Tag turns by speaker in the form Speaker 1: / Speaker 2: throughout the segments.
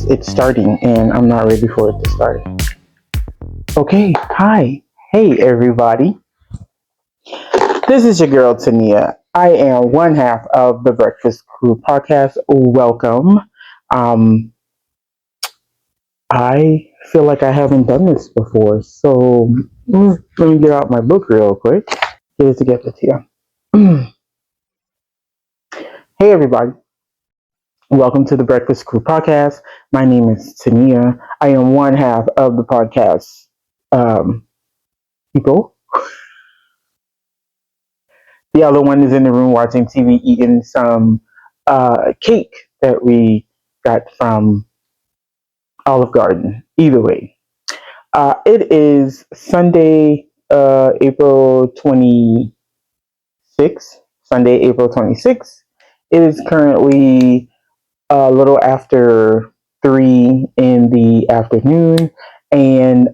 Speaker 1: It's starting and I'm not ready for it to start. Okay, hi. Hey everybody. This is your girl Tenia. I am one half of the Breakfast Crew podcast. Welcome. I feel like I haven't done this before, so let me get out my book real quick. Get it together here. Hey everybody. Welcome to the Breakfast Crew podcast. My name is Tenia. I am one half of the podcast people. The other one is in the room watching TV, eating some cake that we got from Olive Garden. Either way, it is Sunday, April 26th. Sunday, April 26th. It is currently a little after 3 in the afternoon, and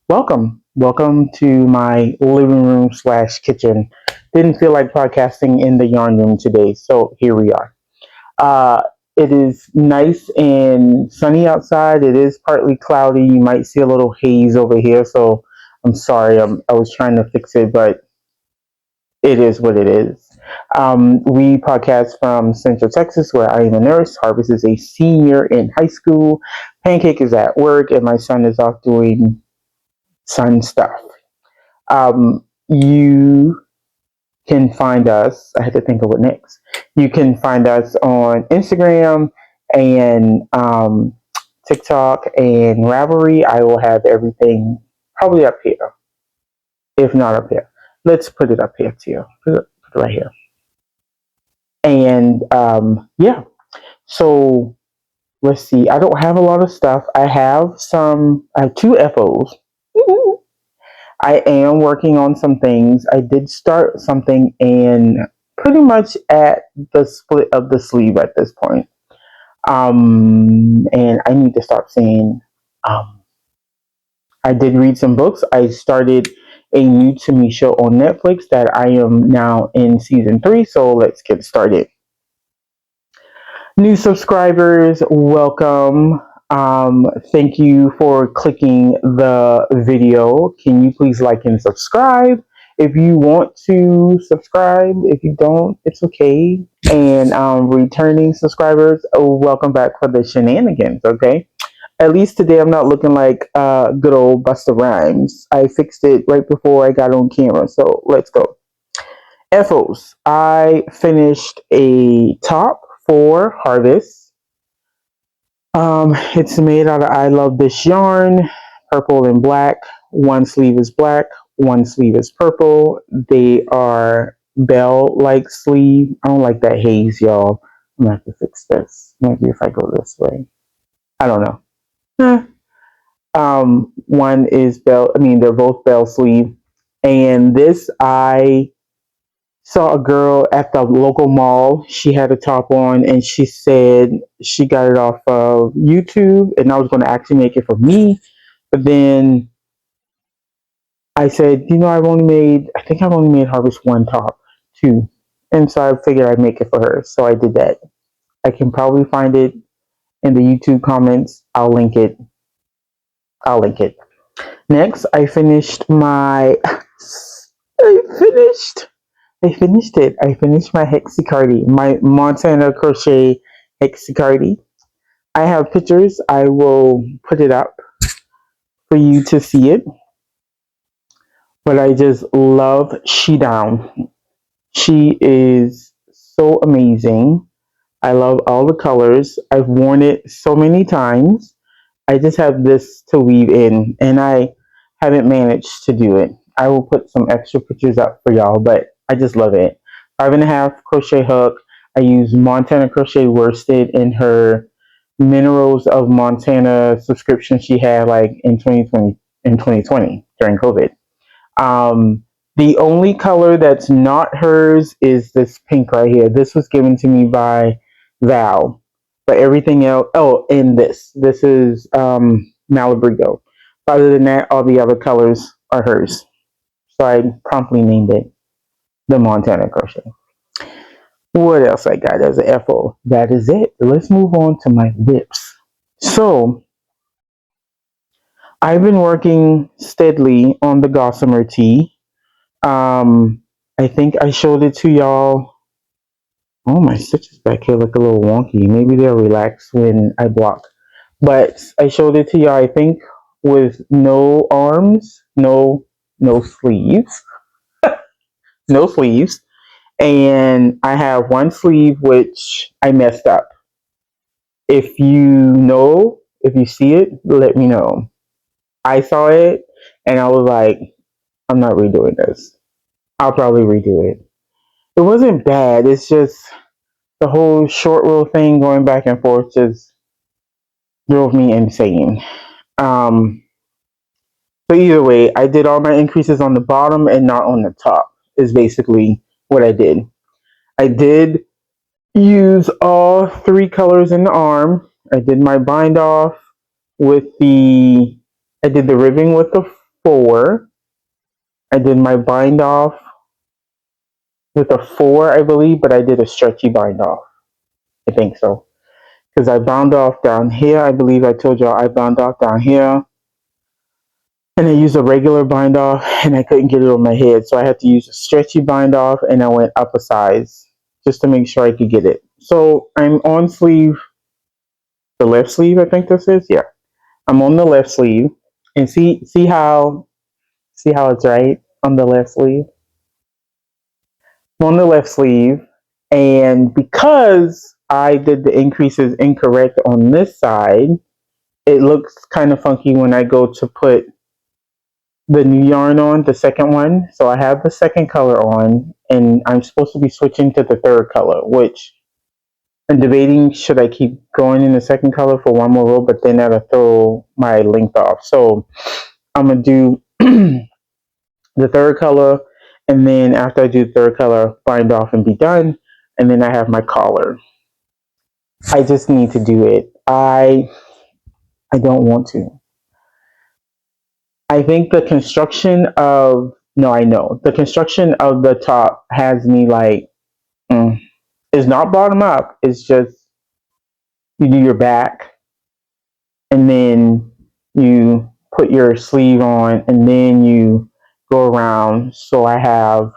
Speaker 1: welcome to my living room / kitchen. Didn't feel like podcasting in the yarn room today, so here we are. It is nice and sunny outside. It is partly cloudy. You might see a little haze over here, so I'm sorry. I was trying to fix it, but it is what it is. We podcast from Central Texas, where I am a nurse. Harvess is a senior in high school. Pancake is at work, and my son is off doing son stuff. You can find us. I had to think of what next. You can find us on Instagram and TikTok and Ravelry. I will have everything probably up here, if not up here. Let's put it up here too. Put it right here. And yeah, so let's see. I don't have a lot of stuff. I have 2 FOs. I am working on some things. I did start something and pretty much at the split of the sleeve at this point. And I need to stop saying, I did read some books. I started a new to me show on Netflix that I am now in season 3. So let's get started. New subscribers, welcome. Thank you for clicking the video. Can you please like and subscribe? If you want to subscribe, if you don't, it's okay. And returning subscribers, welcome back for the shenanigans, okay? At least today I'm not looking like good old Busta Rhymes. I fixed it right before I got on camera, so let's go. FOs. I finished a top for Harvess. It's made out of I Love This Yarn, purple and black. One sleeve is black, one sleeve is purple. They are bell-like sleeve. I don't like that haze, y'all. I'm gonna have to fix this. Maybe if I go this way. I don't know. One is bell. I mean, they're both bell sleeve. And this, I saw a girl at the local mall. She had a top on and she said she got it off of YouTube, and I was going to actually make it for me. But then I said, I think I've only made Harvest 1 top, 2. And so I figured I'd make it for her. So I did that. I can probably find it in the YouTube comments. I'll link it. Next, I finished it. I finished my Hexi cardi, my Montana crochet Hexi cardi. I have pictures. I will put it up for you to see it. But I just love She Down. She is so amazing. I love all the colors. I've worn it so many times. I just have this to weave in, and I haven't managed to do it. I will put some extra pictures up for y'all, but I just love it. 5.5 crochet hook. I use Montana Crochet worsted in her Minerals of Montana subscription she had like in 2020 during COVID. The only color that's not hers is this pink right here. This was given to me by Val. But everything else, and this is Malabrigo. Other than that, all the other colors are hers. So I promptly named it. the Montana crochet. What else I got as a FO? That is it. Let's move on to my WIPs. So I've been working steadily on the Gossamer Tee. I think I showed it to y'all. Oh, my stitches back here look a little wonky. Maybe they'll relax when I block. But I showed it to y'all, I think, with no arms, no sleeves, no sleeves. And I have one sleeve which I messed up. If if you see it, let me know. I saw it and I was like, I'm not redoing this. I'll probably redo it. It wasn't bad. It's just the whole short row thing going back and forth just drove me insane. Um, so either way, I did all my increases on the bottom and not on the top is basically what I did. I did use all three colors in the arm. I did my bind off with I did the ribbing with the 4. I did my bind off with a 4, I believe, but I did a stretchy bind off. I think so. Because I bound off down here. I believe I told y'all I bound off down here. And I used a regular bind off and I couldn't get it on my head. So I had to use a stretchy bind off and I went up a size just to make sure I could get it. So I'm on sleeve, the left sleeve, I think this is. Yeah. I'm on the left sleeve. And see how it's right on the left sleeve? I'm on the left sleeve. And because I did the increases incorrect on this side, it looks kind of funky when I go to put the new yarn on, the second one. So I have the second color on and I'm supposed to be switching to the third color, which I'm debating should I keep going in the second color for one more row, but then that'll throw my length off. So I'm going to do the third color, and then after I do the third color, bind off and be done. And then I have my collar. I just need to do it. I don't want to. I think the construction of the construction of the top has me like it's not bottom up. It's just you do your back and then you put your sleeve on and then you go around. So I have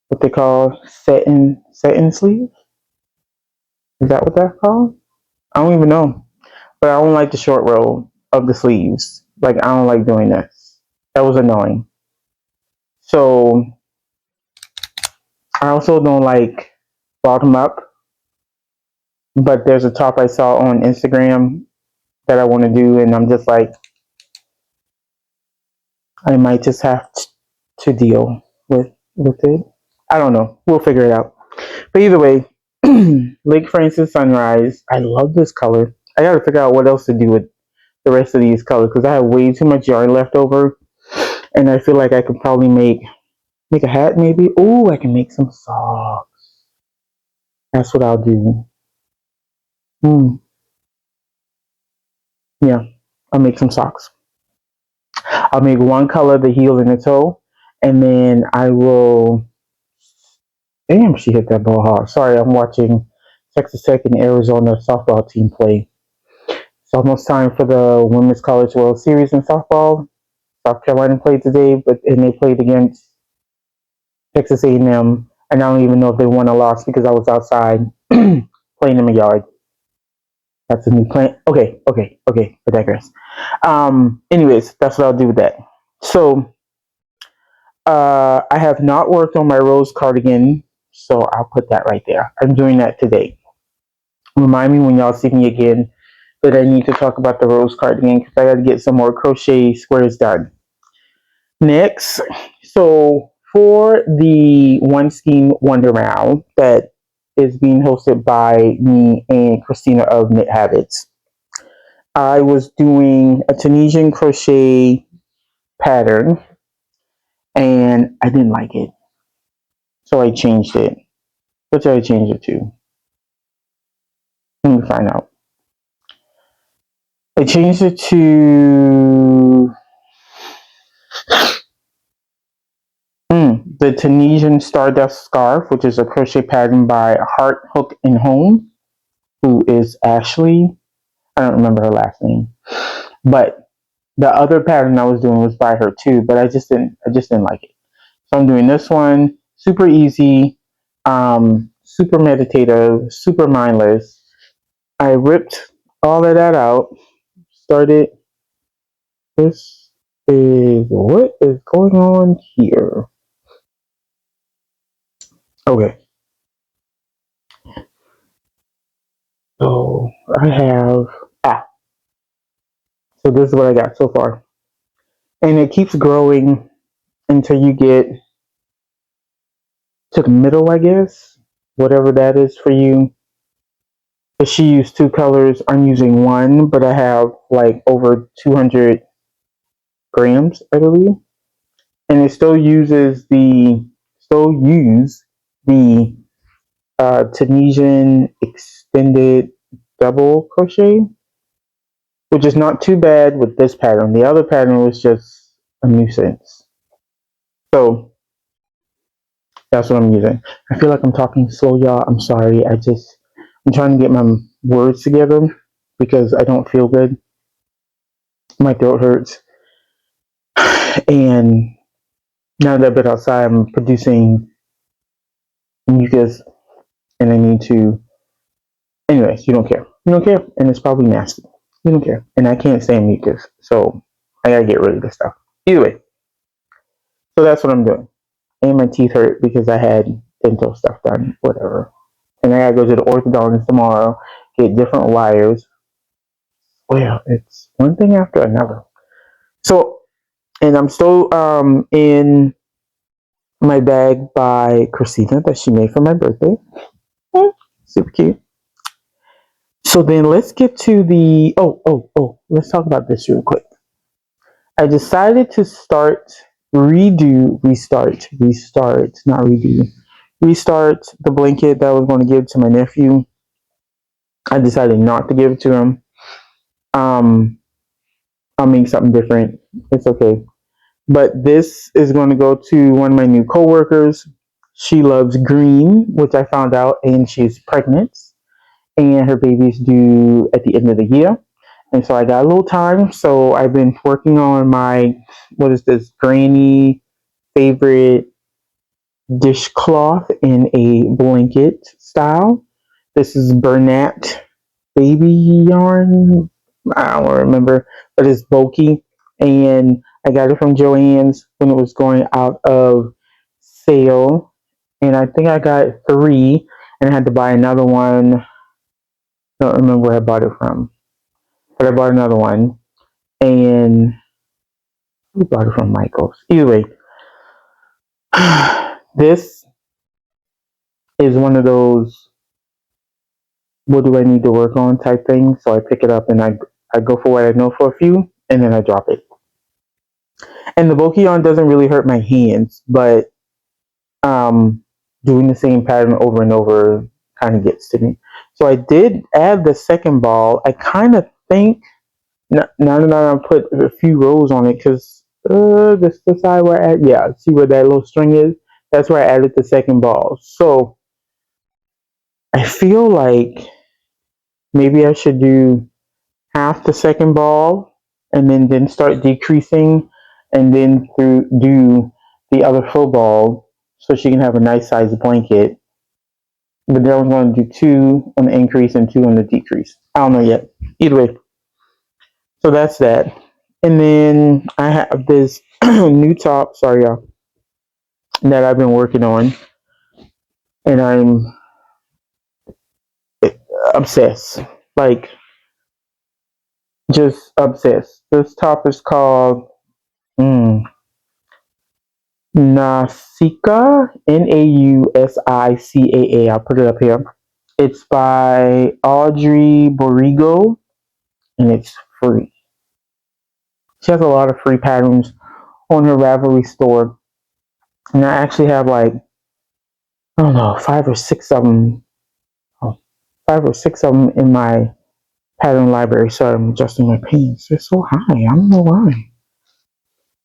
Speaker 1: what they call satin sleeve. Is that what that's called? I don't even know. But I don't like the short row of the sleeves. Like I don't like doing this. That was annoying. So I also don't like bottom up. But there's a top I saw on Instagram that I want to do, and I'm just like, I might just have to deal with it. I don't know. We'll figure it out. But either way, Lake Francis Sunrise. I love this color. I got to figure out what else to do with the rest of these colors because I have way too much yarn left over, and I feel like I could probably make a hat maybe. Oh, I can make some socks. That's what I'll do. Yeah, I'll make some socks. I'll make one color, the heel and the toe, and then I will. Damn, she hit that ball hard. Sorry, I'm watching Texas Tech and Arizona softball team play. It's almost time for the Women's College World Series in softball. South Carolina played today, and they played against Texas A&M. And I don't even know if they won or lost because I was outside playing in my yard. That's a new plant. Okay. I digress. Anyways, that's what I'll do with that. So I have not worked on my rose cardigan, so I'll put that right there. I'm doing that today. Remind me when y'all see me again that I need to talk about the rose cardigan because I got to get some more crochet squares done. Next, so for the One Scheme Wonder Round that is being hosted by me and Christina of Knit Habits, I was doing a Tunisian crochet pattern and I didn't like it. So I changed it. What did I change it to? Let me find out. I changed it to the Tunisian Stardust Scarf, which is a crochet pattern by Heart, Hook, and Home, who is Ashley. I don't remember her last name, but the other pattern I was doing was by her too, but I just didn't like it. So I'm doing this one, super easy, super meditative, super mindless. I ripped all of that out, started. This is what is going on here. Okay, so I have so this is what I got so far, and it keeps growing until you get to the middle, I guess, whatever that is for you. If she used two colors, I'm using one, but I have like over 200 grams, I believe, and it still use the Tunisian extended double crochet, which is not too bad with this pattern. The other pattern was just a nuisance. So that's what I'm using. I feel like I'm talking slow, y'all. I'm sorry. I'm trying to get my words together because I don't feel good. My throat hurts. And now that I've been outside, I'm producing mucus and I need to. Anyways, you don't care. You don't care. And it's probably nasty. You don't care. And I can't stand mucus. So I gotta get rid of this stuff. Either way. So that's what I'm doing. And my teeth hurt because I had dental stuff done, whatever. And I gotta go to the orthodontist tomorrow, get different wires. Well, it's one thing after another. So, and I'm still in my bag by Christina that she made for my birthday. Super cute. So then let's get to the let's talk about this real quick. I decided to restart the blanket that I was going to give to my nephew. I decided not to give it to him. I'll make something different. It's okay. But this is going to go to one of my new coworkers. She loves green, which I found out, and she's pregnant. And her baby's due at the end of the year. And so I got a little time. So I've been working on my, what is this, granny favorite dishcloth in a blanket style. This is Bernat baby yarn. I don't remember, but it's bulky. And I got it from Joann's when it was going out of sale. And I think I got 3 and I had to buy another one. I don't remember where I bought it from, but I bought another one. And we bought it from Michael's. Either way, this is one of those what do I need to work on type things. So I pick it up and I go for what I know for a few and then I drop it. And the bulky yarn doesn't really hurt my hands, but doing the same pattern over and over kind of gets to me. So I did add the second ball. I kind of think now that I put a few rows on it because this is the side where see where that little string is? That's where I added the second ball. So I feel like maybe I should do half the second ball and then start decreasing and then do the other full ball so she can have a nice sized blanket. But then I'm going to do 2 on the increase and 2 on the decrease. I don't know yet. Either way. So that's that. And then I have this new top, sorry y'all, that I've been working on. And I'm obsessed. Like, just obsessed. This top is called Nausicaa, Nausicaa. I'll put it up here. It's by Audrey Borrego, and it's free. She has a lot of free patterns on her Ravelry store, and I actually have like I don't know 5 or 6 of them. 5 or 6 of them in my pattern library. Sorry, I'm adjusting my pants. They're so high. I don't know why.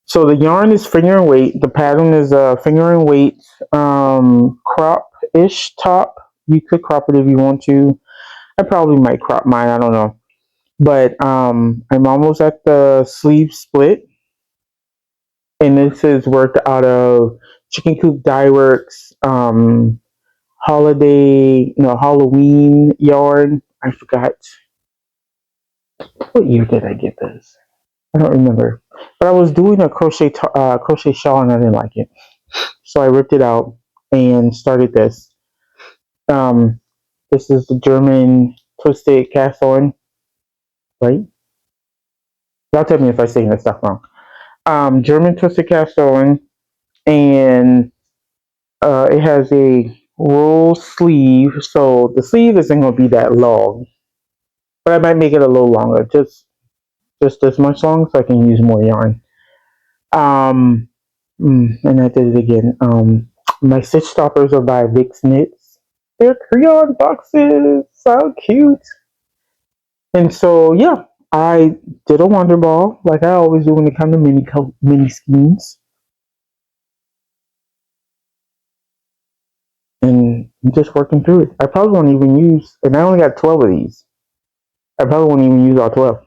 Speaker 1: So the yarn is finger and weight. The pattern is a finger and weight crop-ish top. You could crop it if you want to. I probably might crop mine. I don't know. But I'm almost at the sleeve split. And this is worked out of Chicken Coop Dyeworks Halloween yarn. I forgot. What year did I get this? I don't remember. But I was doing a crochet shawl and I didn't like it. So I ripped it out and started this. Um, this is the German twisted cast on, right? Y'all tell me if I say that stuff wrong. German twisted cast on, and it has a roll sleeve, so the sleeve isn't going to be that long, but I might make it a little longer, just this much long, so I can use more yarn. Um, and I did it again. My stitch stoppers are by Vic's Knits. They're crayon boxes, so cute. And so yeah, I did a wonder ball like I always do when it comes to mini schemes. And I'm just working through it. I probably won't even use, and I only got 12 of these. I probably won't even use all 12,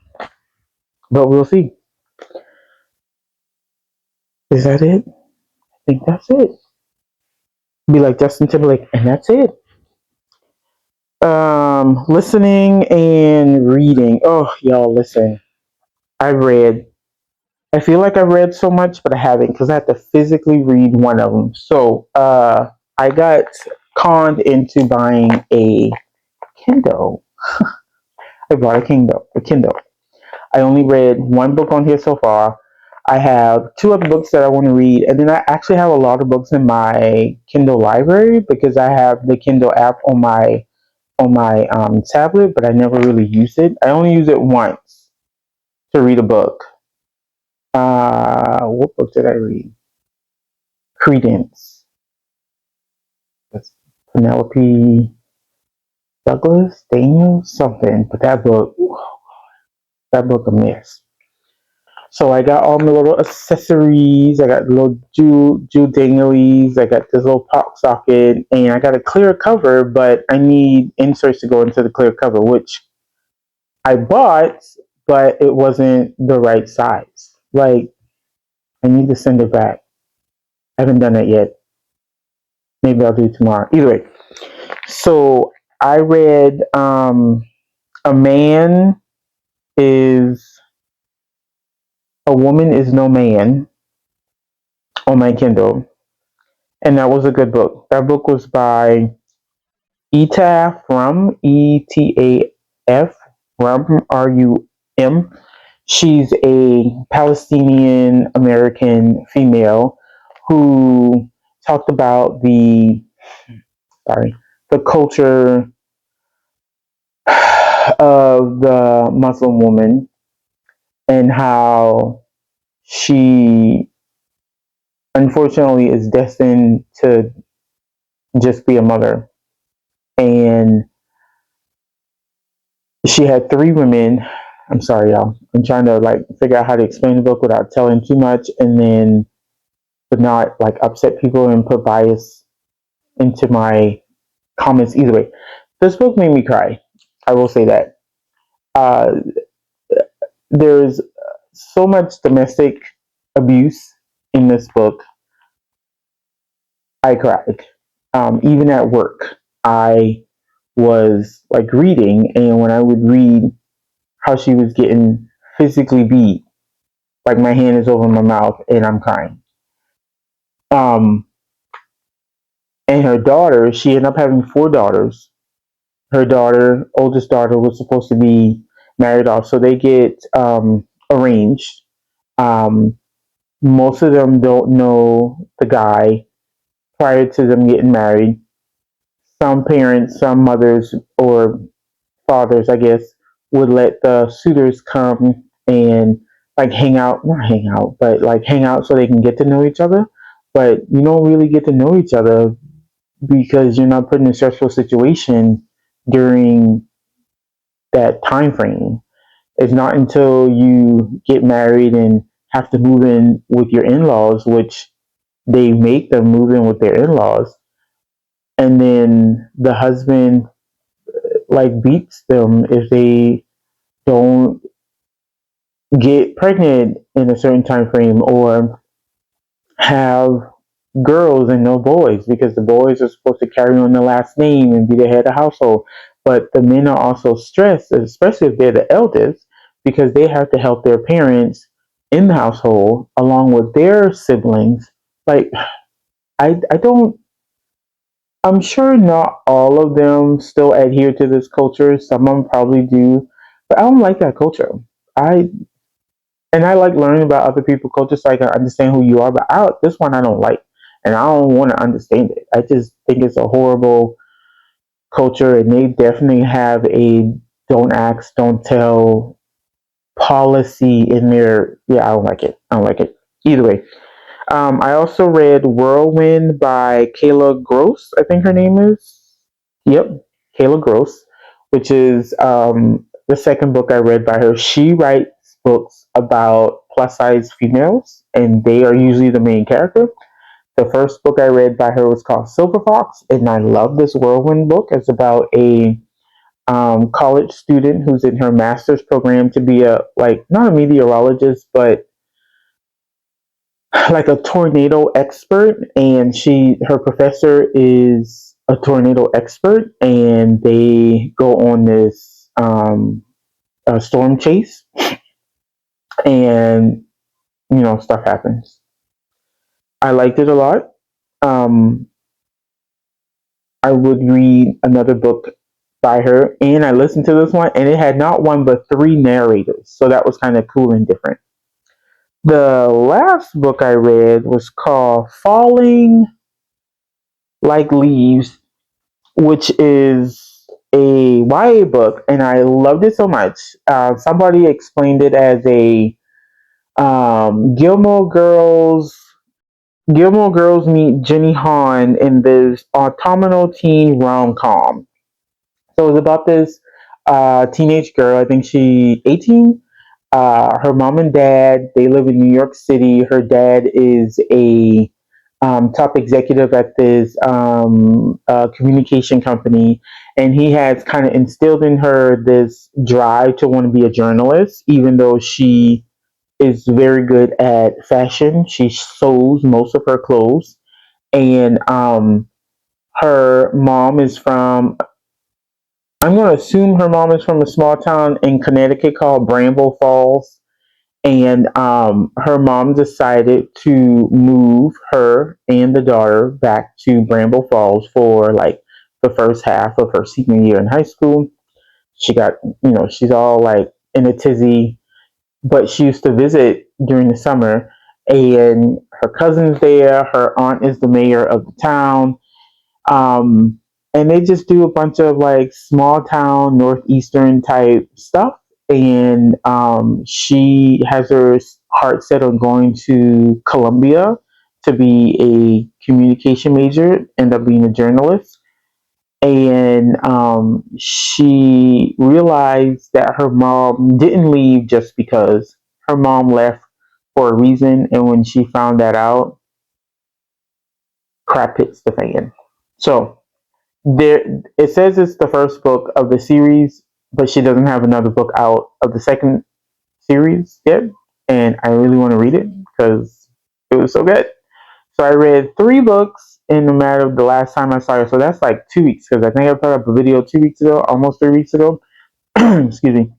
Speaker 1: but we'll see. Is that it? I think that's it. Be like Justin Timberlake, and that's it. Listening and reading. Oh, y'all, listen. I read. I feel like I read so much, but I haven't because I had to physically read one of them. So, I got conned into buying a Kindle. I bought a Kindle. I only read one book on here so far. I have two other books that I want to read, and then I actually have a lot of books in my Kindle library because I have the Kindle app on my tablet, but I never really used it. I only use it once to read a book. What book did I read? Credence. That's Penelope Douglas, Daniel, something. But that book a mess. So I got all my little accessories. I got little jewel dinglies. I got this little pop socket, and I got a clear cover, but I need inserts to go into the clear cover, which I bought, but it wasn't the right size. Like, I need to send it back. I haven't done that yet. Maybe I'll do it tomorrow. Either way. So I read A Man is a Woman is No Man on my Kindle. And that was a good book. That book was by Etaf Rum, Etaf Rum, Rum. She's a Palestinian American female who talked about the culture of the Muslim woman and how she unfortunately is destined to just be a mother. And she had three women. I'm sorry, y'all. I'm trying to figure out how to explain the book without telling too much, and then but not upset people and put bias into my comments. Either way, this book made me cry. I will say that. Uh, there's so much domestic abuse in this book. I cried. Even at work, I was reading, and when I would read how she was getting physically beat, my hand is over my mouth and I'm crying. And her daughter, she ended up having four daughters. Her oldest daughter, was supposed to be married off, so they get arranged. Um, Most of them don't know the guy prior to them getting married. Some parents, some mothers or fathers, I guess, would let the suitors come and hang out, not hang out, but hang out so they can get to know each other. But you don't really get to know each other because you're not put in a stressful situation during that time frame. It's not until you get married and have to move in with your in-laws, which they make them move in with their in-laws, and then the husband like beats them if they don't get pregnant in a certain time frame, or have girls and no boys, because the boys are supposed to carry on the last name and be the head of household. But the men are also stressed, especially if they're the eldest, because they have to help their parents in the household along with their siblings. Like, I don't, I'm sure not all of them still adhere to this culture. Some of them probably do, but I don't like that culture. I I like learning about other people's culture so I can understand who you are. But this one I don't like, and I don't want to understand it. I just think it's a horrible culture, and they definitely have a don't ask, don't tell policy in their. Yeah, I don't like it. I don't like it. Either way, I also read Whirlwind by Kayla Gross. I think her name is. Yep, Kayla Gross, which is the second book I read by her. She writes books about plus size females, and they are usually the main character. The first book I read by her was called Silver Fox, and I love this Whirlwind book. It's about a college student who's in her master's program to be a, like, not a meteorologist, but like a tornado expert, and her professor is a tornado expert, and they go on this storm chase, and stuff happens. I liked it a lot. um I would read another book by her, and I listened to this one, and it had not one but three narrators, so that was kind of cool and different. The last book I read was called Falling Like Leaves, which is a YA book, and I loved it so much. Somebody explained it as a Gilmore Girls. Gilmore Girls meet Jenny Han in this autumnal teen rom com. So it's about this teenage girl. I think she 18. Her mom and dad, they live in New York City. Her dad is a top executive at this communication company, and he has kind of instilled in her this drive to want to be a journalist, even though she is very good at fashion. She sews most of her clothes, and her mom is from. I'm going to assume her mom is from a small town in Connecticut called Bramble Falls, and her mom decided to move her and the daughter back to Bramble Falls for like the first half of her senior year in high school. She got, she's all like in a tizzy, but she used to visit during the summer, and her cousin's there. Her aunt is the mayor of the town. Um, and they just do a bunch of like small town northeastern type stuff. And she has her heart set on going to Columbia to be a communication major, end up being a journalist. And she realized that her mom didn't leave just because. Her mom left for a reason, and when she found that out, crap hits the fan. So there, it says it's the first book of the series, but she doesn't have another book out of the second series yet, and I really want to read it because it was so good. So I read three books in the matter of the last time I saw her. So that's like 2 weeks, because I think I put up a video 2 weeks ago, almost 3 weeks ago. Excuse me.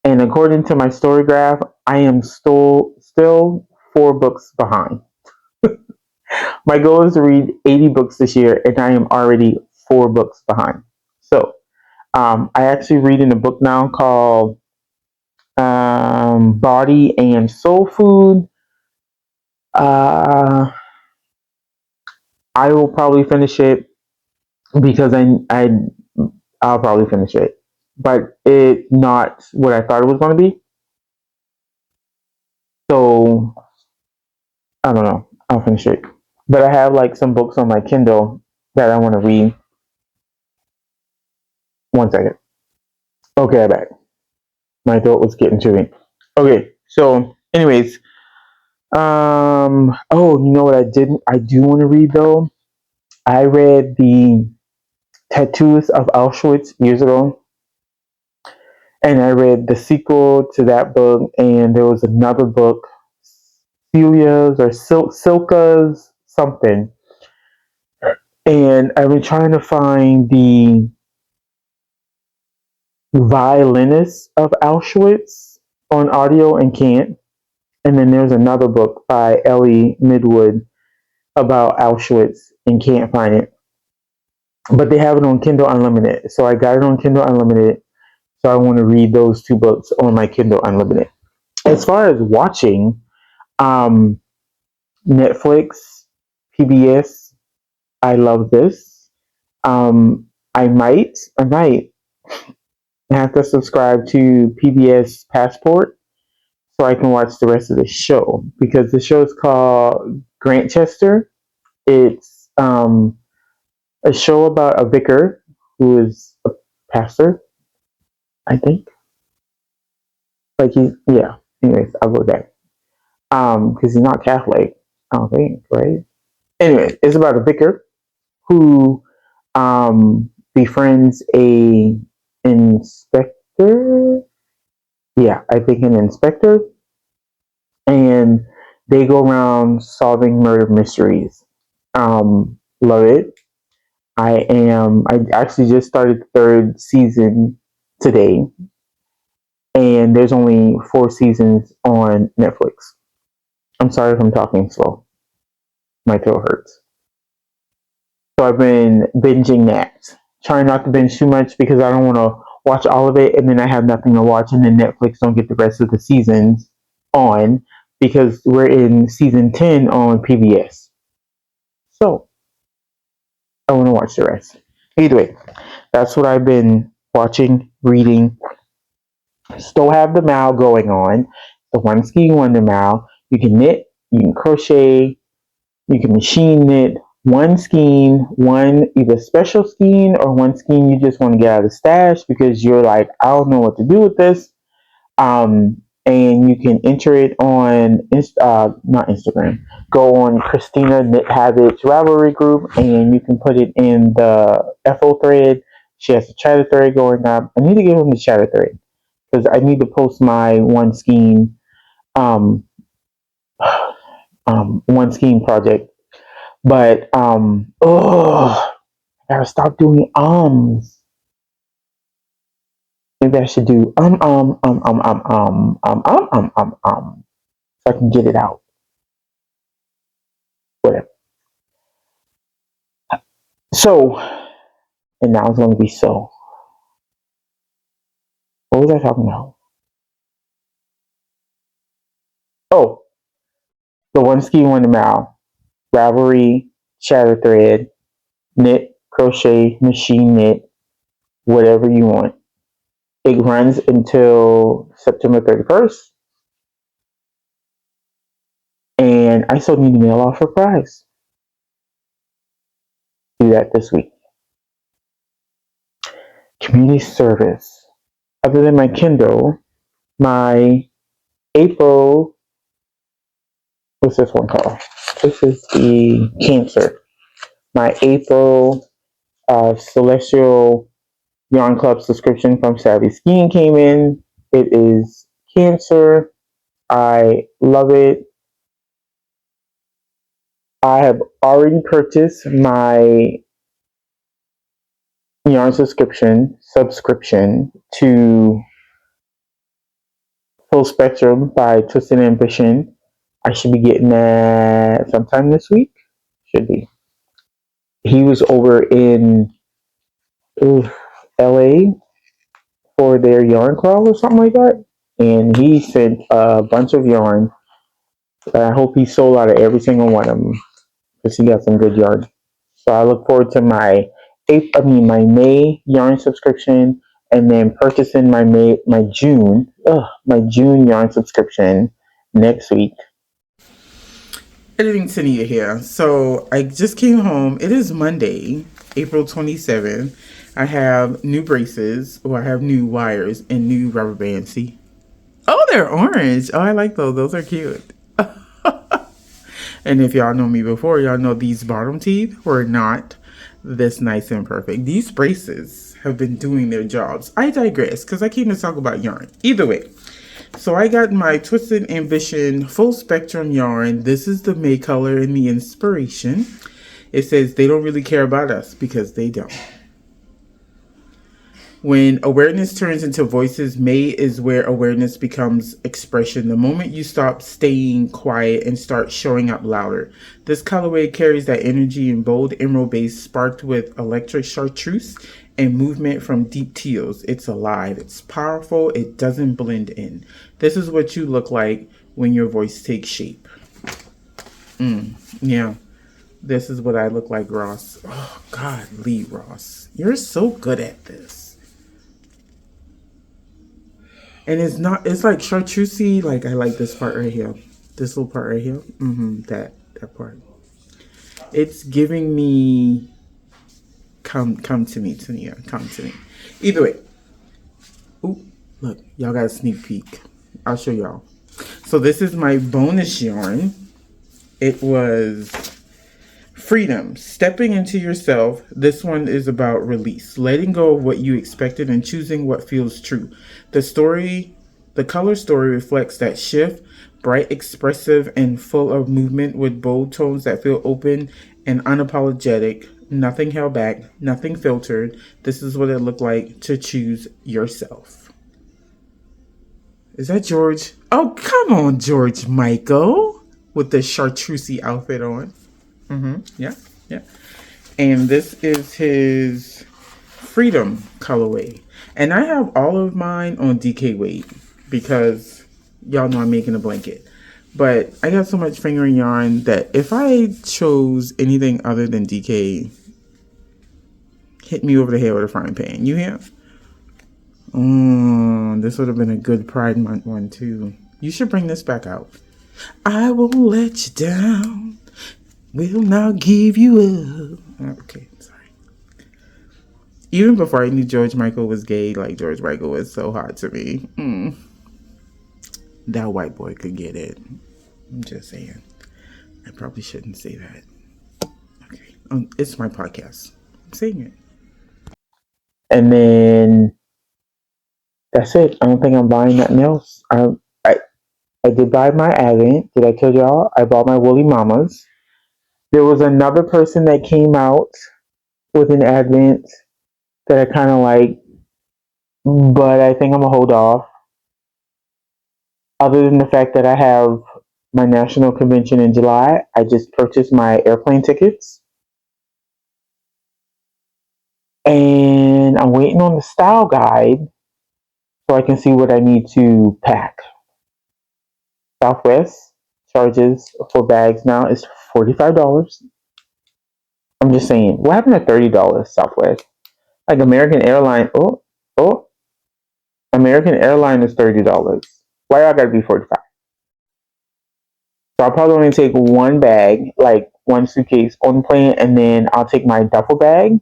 Speaker 1: And according to my story graph, I am still 4 books behind. My goal is to read 80 books this year, and I am already 4 books behind. So I actually reading a book now called Body and Soul Food. Uh, I will probably finish it because I'll probably finish it, but it's not what I thought it was going to be. So I don't know. I'll finish it, but I have like some books on my Kindle that I want to read. One second. Okay, I'm back. My throat was getting to me. Okay, so Anyways, oh, you know what I do want to read though? I read the Tattoos of Auschwitz years ago, and I read the sequel to that book, and there was another book, Celia's or Silka's something, and I've been trying to find the violinist of Auschwitz on audio and can't. And then there's another book by Ellie Midwood about Auschwitz and can't find it. But they have it on Kindle Unlimited. So I got it on Kindle Unlimited. So I want to read those two books on my Kindle Unlimited. As far as watching, um, Netflix, PBS, I love this. I might have to subscribe to PBS Passport so I can watch the rest of the show because the show is called Grantchester. It's a show about a vicar who is a pastor, I think. Like yeah. Anyways, I'll go there. Because he's not Catholic, I don't think, right? Anyway, it's about a vicar who befriends a inspector. Yeah, I think an inspector, and they go around solving murder mysteries. Love it. I actually just started the third season today, and there's only 4 seasons on Netflix. I'm sorry if I'm talking slow. My throat hurts. So I've been binging that. Trying not to binge too much because I don't want to watch all of it and then I have nothing to watch and then Netflix don't get the rest of the seasons on because we're in season 10 on PBS. So I want to watch the rest. Either way, that's what I've been watching, reading. Still have the Mal going on. The One Ski Wonder Mal. You can knit, you can crochet, you can machine knit. One skein, one either special skein or one skein you just want to get out of the stash because you're like, I don't know what to do with this. And you can enter it on not Instagram. Go on Christina Knit Habits Ravelry group and you can put it in the FO thread. She has a chatter thread going up. I need to get on the chatter thread because I need to post my one skein um, one skein project. But I gotta stop doing Maybe I should do so I can get it out. Whatever. So, and now it's gonna be so. What was I talking about? Oh, the one ski, one mouth. Ravelry, chatter thread, knit, crochet, machine knit, whatever you want. It runs until September 31st. And I still need to mail off a prize. Do that this week. Community service. Other than my Kindle, my April, what's this one called? This is the Cancer. My April Celestial Yarn Club subscription from Savvy Skiing came in. It is Cancer. I love it. I have already purchased my yarn subscription to Full Spectrum by Twisted Ambition. I should be getting that sometime this week. Should be. He was over in LA for their yarn crawl or something like that. And he sent a bunch of yarn. I hope he sold out of every single one of them because he got some good yarn. So I look forward to my May yarn subscription and then purchasing my June yarn subscription next week. Editing Tenia here. So I just came home. It is Monday, April 27th. I have new braces, or I have new wires and new rubber bands. See? Oh, they're orange. Oh, I like those. Those are cute. And if y'all know me before, y'all know these bottom teeth were not this nice and perfect. These braces have been doing their jobs. I digress because I came to talk about yarn. Either way, so I got my Twisted Ambition full spectrum yarn. This is the May color and the inspiration. It says they don't really care about us because they don't. When awareness turns into voices, May is where awareness becomes expression. The moment you stop staying quiet and start showing up louder. This colorway carries that energy in bold emerald base sparked with electric chartreuse and movement from deep teals. It's alive. It's powerful. It doesn't blend in. This is what you look like when your voice takes shape. Yeah. This is what I look like, Ross. Oh, God, Lee Ross. You're so good at this. And it's not, it's like chartreusey. Like, I like this part right here. This little part right here. That part. It's giving me, come to me, Tenia. Come to me. Either way. Ooh, look. Y'all got a sneak peek. I'll show y'all. So this is my bonus yarn. It was freedom, stepping into yourself. This one is about release, letting go of what you expected and choosing what feels true. The color story reflects that shift, bright, expressive, and full of movement with bold tones that feel open and unapologetic, nothing held back, nothing filtered. This is what it looked like to choose yourself. Is that George? Oh, come on, George Michael, with the chartreusey outfit on. Yeah. And this is his Freedom colorway. And I have all of mine on DK weight because y'all know I'm making a blanket. But I got so much fingering yarn that if I chose anything other than DK, hit me over the head with a frying pan. You hear? This would have been a good Pride Month one too. You should bring this back out. I won't let you down. Will not give you up. Okay, sorry. Even before I knew George Michael was gay, like George Michael was so hot to me. That white boy could get it. I'm just saying. I probably shouldn't say that. Okay. It's my podcast. I'm saying it. And then that's it. I don't think I'm buying nothing else. I did buy my Advent. Did I tell y'all? I bought my Woolly Mamas. There was another person that came out with an Advent that I kind of like, but I think I'm going to hold off. Other than the fact that I have my national convention in July, I just purchased my airplane tickets. And I'm waiting on the style guide so I can see what I need to pack. Southwest charges for bags now is $45. I'm just saying, what happened to $30 Southwest? Like American Airline, American Airline is $30. Why y'all gotta be 45? So I'll probably only take one bag, like one suitcase on the plane, and then I'll take my duffel bag.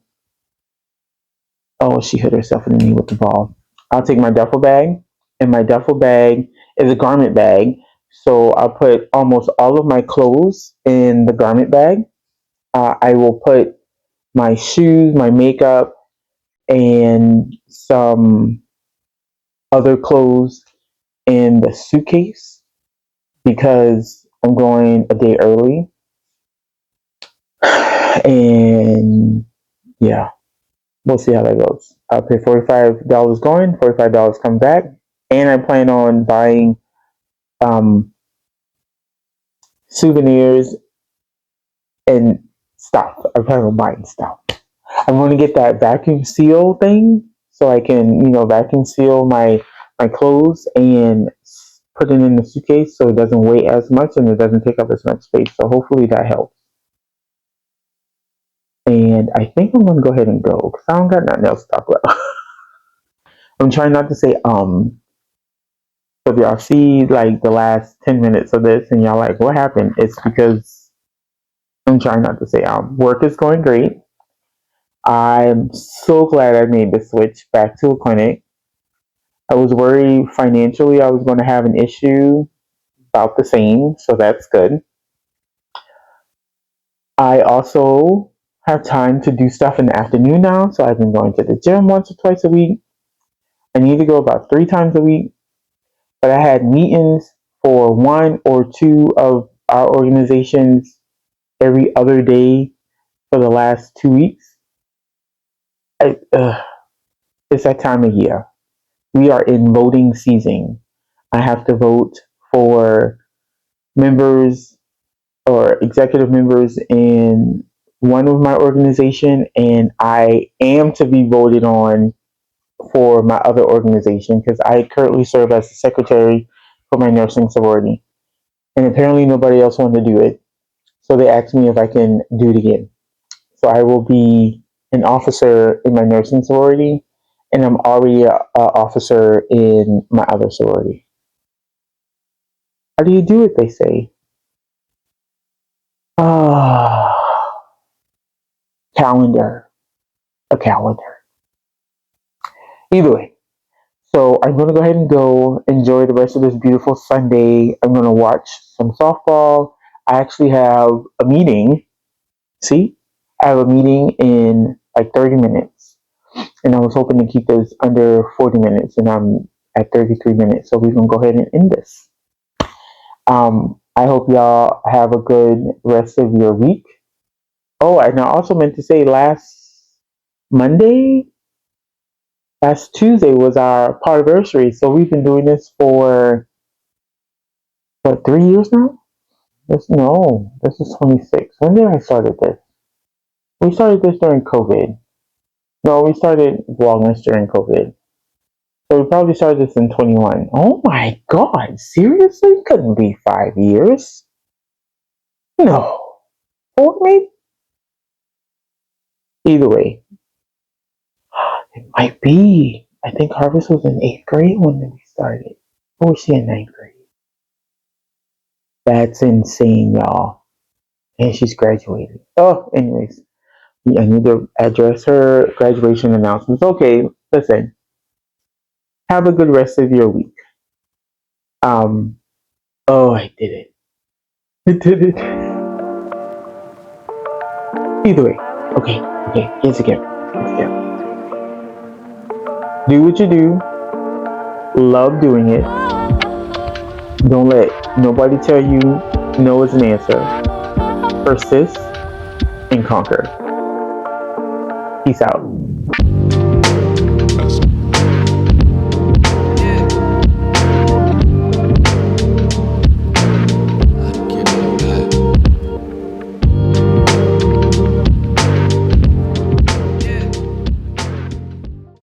Speaker 1: Oh, she hit herself in the knee with the ball. I'll take my duffel bag, and my duffel bag is a garment bag. So I'll put almost all of my clothes in the garment bag. I will put my shoes, my makeup, and some other clothes in the suitcase because I'm going a day early. And yeah, we'll see how that goes. I'll pay $45 going, $45 come back. And I plan on buying souvenirs and stuff. I plan on buying stuff. I'm going to get that vacuum seal thing so I can, vacuum seal my clothes and put it in the suitcase so it doesn't weigh as much and it doesn't take up as much space. So hopefully that helps. And I think I'm going to go ahead and go because I don't got nothing else to talk about. I'm trying not to say So if y'all see like the last 10 minutes of this and y'all like, what happened? It's because I'm trying not to say work is going great. I'm so glad I made the switch back to a clinic. I was worried financially I was going to have an issue, about the same, so that's good. I also have time to do stuff in the afternoon now, so I've been going to the gym once or twice a week. I need to go about 3 times a week, but I had meetings for one or two of our organizations every other day for the last 2 weeks. It's that time of year. We are in voting season. I have to vote for members or executive members in one of my organization, and I am to be voted on for my other organization because I currently serve as the secretary for my nursing sorority, and apparently nobody else wanted to do it, so they asked me if I can do it again. So I will be an officer in my nursing sorority, and I'm already an officer in my other sorority. How do you do it? They say. Ah, calendar, a calendar. Either way, so I'm going to go ahead and go enjoy the rest of this beautiful Sunday. I'm going to watch some softball. I actually have a meeting. See, I have a meeting in like 30 minutes. And I was hoping to keep this under 40 minutes, and I'm at 33 minutes. So we're going to go ahead and end this. I hope y'all have a good rest of your week. Oh, and I also meant to say last Tuesday was our anniversary. So we've been doing this for, what, 3 years now? This is 26. When did I started this? We started this during COVID. No, we started Vlogmas during COVID. So we probably started this in 21. Oh my God, seriously? Couldn't be 5 years. No. 4 maybe? Either way, it might be. I think Harvess was in 8th grade when we started. Or was she in 9th grade? That's insane, y'all. And she's graduated. Oh, anyways. I need to address her graduation announcements. Okay, listen. Have a good rest of your week. Oh, I did it. I did it. Either way. Okay. Here's again. Do what you do. Love doing it. Don't let nobody tell you no is an answer. Persist and conquer. Peace out.